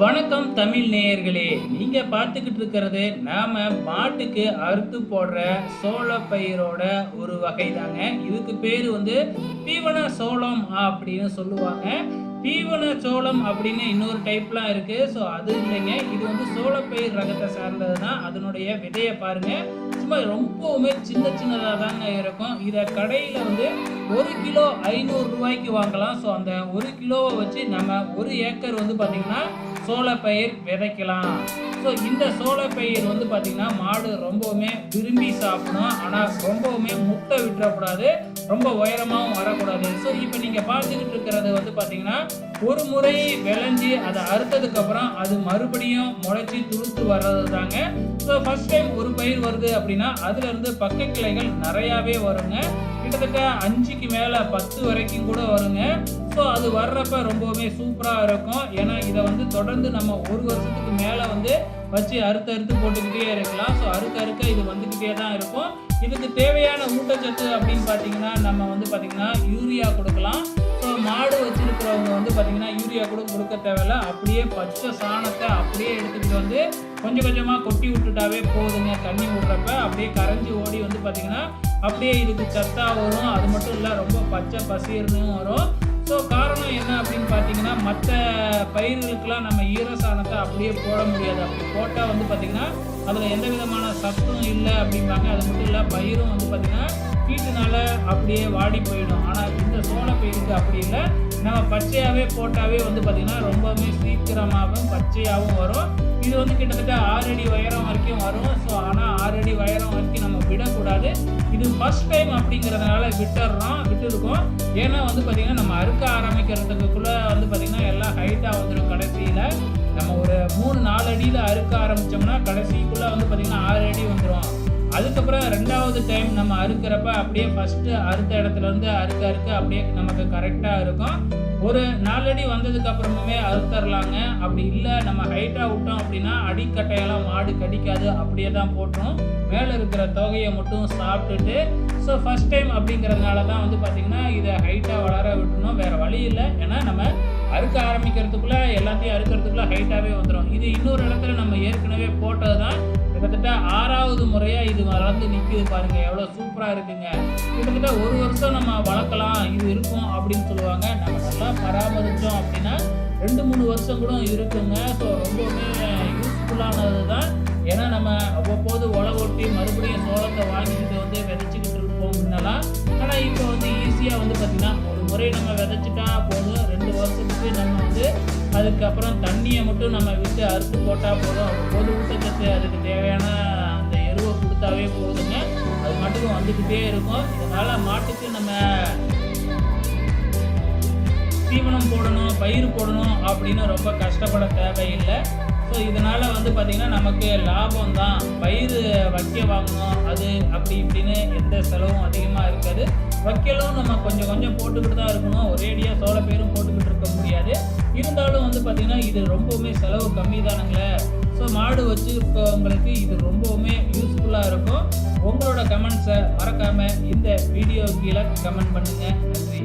வணக்கம் தமிழ் நேயர்களே, நீங்க பார்த்துக்கிட்டு இருக்கிறது நாம மாட்டுக்கு அறுத்து போடுற சோளப்பயிரோட ஒரு வகை தாங்க. இதுக்கு பேரு தீவன சோளம் அப்படின்னு சொல்லுவாங்க. தீவன சோளம் அப்படின்னு இன்னொரு டைப்லாம் இருக்கு. ஸோ அது இல்லைங்க, இது சோளப்பயிர் ரகத்தை சார்ந்தது தான். அதனுடைய விதையை பாருங்க, சும்மா ரொம்பவுமே சின்ன சின்னதாக தாங்க இருக்கும். இதை கடையில் 1 கிலோ 500 ரூபாய்க்கு வாங்கலாம். ஸோ அந்த 1 கிலோவை வச்சு நம்ம 1 ஏக்கர் பார்த்தீங்கன்னா சோளப்பயிர் விதைக்கலாம். ஸோ இந்த சோளப்பயிர் பார்த்தீங்கன்னா மாடு ரொம்பவுமே விரும்பி சாப்பிடணும். ஆனால் ரொம்பவுமே முட்டை விட்டுறக்கூடாது, ரொம்ப உயரமாகவும் வரக்கூடாது. ஸோ இப்போ நீங்கள் பார்த்துக்கிட்டு இருக்கிறது பார்த்தீங்கன்னா ஒரு முறை விளைஞ்சி அதை அறுத்ததுக்கப்புறம் அது மறுபடியும் முளைச்சி துளுத்து வர்றது தாங்க. ஸோ ஃபர்ஸ்ட் டைம் ஒரு பயிர் வருது அப்படின்னா அதுலேருந்து பக்க கிளைகள் நிறையாவே வருங்க. கிட்டத்தட்ட 5க்கு மேலே 10 வரைக்கும் கூட வருங்க. ஸோ அது வர்றப்ப ரொம்பவுமே சூப்பராக இருக்கும். ஏன்னா இதை தொடர்ந்து நம்ம 1 வருஷத்துக்கு மேலே வச்சு அறுத்து போட்டுக்கிட்டே இருக்கலாம். ஸோ அறுக்க இது வந்துக்கிட்டே தான் இருக்கும். இதுக்கு தேவையான ஊட்டச்சத்து அப்படின்னு பார்த்தீங்கன்னா நம்ம பார்த்தீங்கன்னா யூரியா கொடுக்கலாம். ஸோ மாடு வச்சுருக்கிறவங்க பார்த்தீங்கன்னா யூரியா கூட கொடுக்க தேவையில்ல. அப்படியே பச்சை சாணத்தை அப்படியே எடுத்துக்கிட்டு கொஞ்சம் கொஞ்சமாக கொட்டி விட்டுட்டாவே போதுங்க. தண்ணி விடுறப்ப அப்படியே கரைஞ்சி ஓடி பார்த்தீங்கன்னா அப்படியே இதுக்கு சத்தாக வரும். அது மட்டும் இல்லை, ரொம்ப பச்சை பசீர்னு வரும். ஸோ காரணம் என்ன அப்படின்னு பார்த்தீங்கன்னா மற்ற பயிர்களுக்கெல்லாம் நம்ம ஈரசாணத்தை அப்படியே போட முடியாது. அப்படி போட்டால் பார்த்தீங்கன்னா அதில் எந்த விதமான சத்தும் இல்லை அப்படிம்பாங்க. அது மட்டும் இல்லை, பயிரும் பார்த்தீங்கன்னா ஹீட்டுனால அப்படியே வாடி போயிடும். ஆனால் இந்த சோள பயிருக்கு அப்படி இல்லை, நம்ம பச்சையாகவே போட்டாவே பார்த்தீங்கன்னா ரொம்பவுமே சீக்கிரமாகவும் பச்சையாகவும் வரும். இது கிட்டத்தட்ட 6 அடி உயரம் வரைக்கும் வரும். ஸோ ஆனால் 6 அடி உயரம் வரைக்கும் நம்ம விடக்கூடாது. இது ஃபர்ஸ்ட் டைம் அப்படிங்கிறதுனால விட்டுருக்கோம். ஏன்னா பார்த்தீங்கன்னா நம்ம அறுக்க ஆரம்பிக்கிறதுக்குள்ளே பார்த்தீங்கன்னா எல்லாம் ஹைட்டாக வந்துடும். கடைசியில் நம்ம ஒரு 3-4 அடியில் அறுக்க ஆரம்பித்தோம்னா கடைசிக்குள்ளே பார்த்தீங்கன்னா 6 அடி வந்துடும். அதுக்கப்புறம் 2வது டைம் நம்ம அறுக்கிறப்ப அப்படியே ஃபஸ்ட்டு அறுத்த இடத்துல அறுக்க அப்படியே நமக்கு கரெக்டாக இருக்கும். ஒரு 4 அடி வந்ததுக்கு அப்புறமே அறுத்தரலாங்க. அப்படி இல்லை நம்ம ஹைட்டாக விட்டோம் அப்படின்னா அடிக்கட்டையெல்லாம் மாடு கடிக்காது, அப்படியே தான் போட்டோம். மேலே இருக்கிற தொகையை மட்டும் சாப்பிட்டுட்டு ஸோ ஃபஸ்ட் டைம் அப்படிங்கிறதுனால தான் பார்த்தீங்கன்னா இதை ஹைட்டாக வளர விட்டணும். வேறு வழி இல்லை. ஏன்னா நம்ம அறுக்க ஆரம்பிக்கிறதுக்குள்ளே எல்லாத்தையும் அறுக்கிறதுக்குள்ளே ஹைட்டாகவே வந்துடும். இது இன்னொரு இடத்துல நம்ம ஏற்கனவே போட்டது தான். கிட்டத்தட்ட 6வது முறையாக இது வளர்ந்து நிற்கிது பாருங்கள், எவ்வளோ சூப்பராக இருக்குங்க. கிட்டத்தட்ட 1 வருஷம் நம்ம வளர்க்கலாம், இது இருக்கும் அப்படின்னு சொல்லுவாங்க. நம்ம நல்லா பராமரித்தோம் அப்படின்னா 2-3 வருஷம் கூட இருக்குங்க. ஸோ ரொம்பவுமே யூஸ்ஃபுல்லானது தான். ஏன்னா நம்ம அவ்வப்போது உழவு ஓட்டி மறுபடியும் சோளத்தை வாங்கிட்டு விதைச்சிக்கிட்டு இருப்போம் முன்னெல்லாம். ஆனால் இப்போ ஈஸியாக பார்த்திங்கன்னா ஒரு முறை நம்ம விதைச்சிட்டா போதும். 2 வருஷத்துக்கு நம்ம அதுக்கப்புறம் தண்ணியை மட்டும் நம்ம விட்டு அறுத்து போட்டால் போதும். அவ்வப்போது ஊட்டச்சத்து அதுக்கு தேவையான அந்த எருவை கொடுத்தாவே போதுங்க. அது மட்டும் வந்துக்கிட்டே இருக்கும். இதனால் மாட்டுக்கு நம்ம தீவனம் போடணும், பயிர் போடணும் அப்படின்னு ரொம்ப கஷ்டப்பட தேவையில்லை. ஸோ இதனால் பார்த்திங்கன்னா நமக்கு லாபம் தான். பயிர் வைக்க வாங்கணும் அது அப்படி இப்படின்னு எந்த செலவும் அதிகமாக இருக்காது. வைக்கலும் நம்ம கொஞ்சம் கொஞ்சம் போட்டுக்கிட்டு தான் இருக்கணும். ஒரேடியாக சோளப்பயிரும் போட்டுக்கிட்டு இருக்க முடியாது. இருந்தாலும் பார்த்திங்கன்னா இது ரொம்பவுமே செலவு கம்மி தானுங்களே. ஸோ மாடு வச்சுருக்கவங்களுக்கு இது ரொம்பவுமே யூஸ்ஃபுல்லாக இருக்கும். உங்களோட கமெண்ட்ஸை மறக்காமல் இந்த வீடியோ கீழே கமெண்ட் பண்ணுங்கள். நன்றி.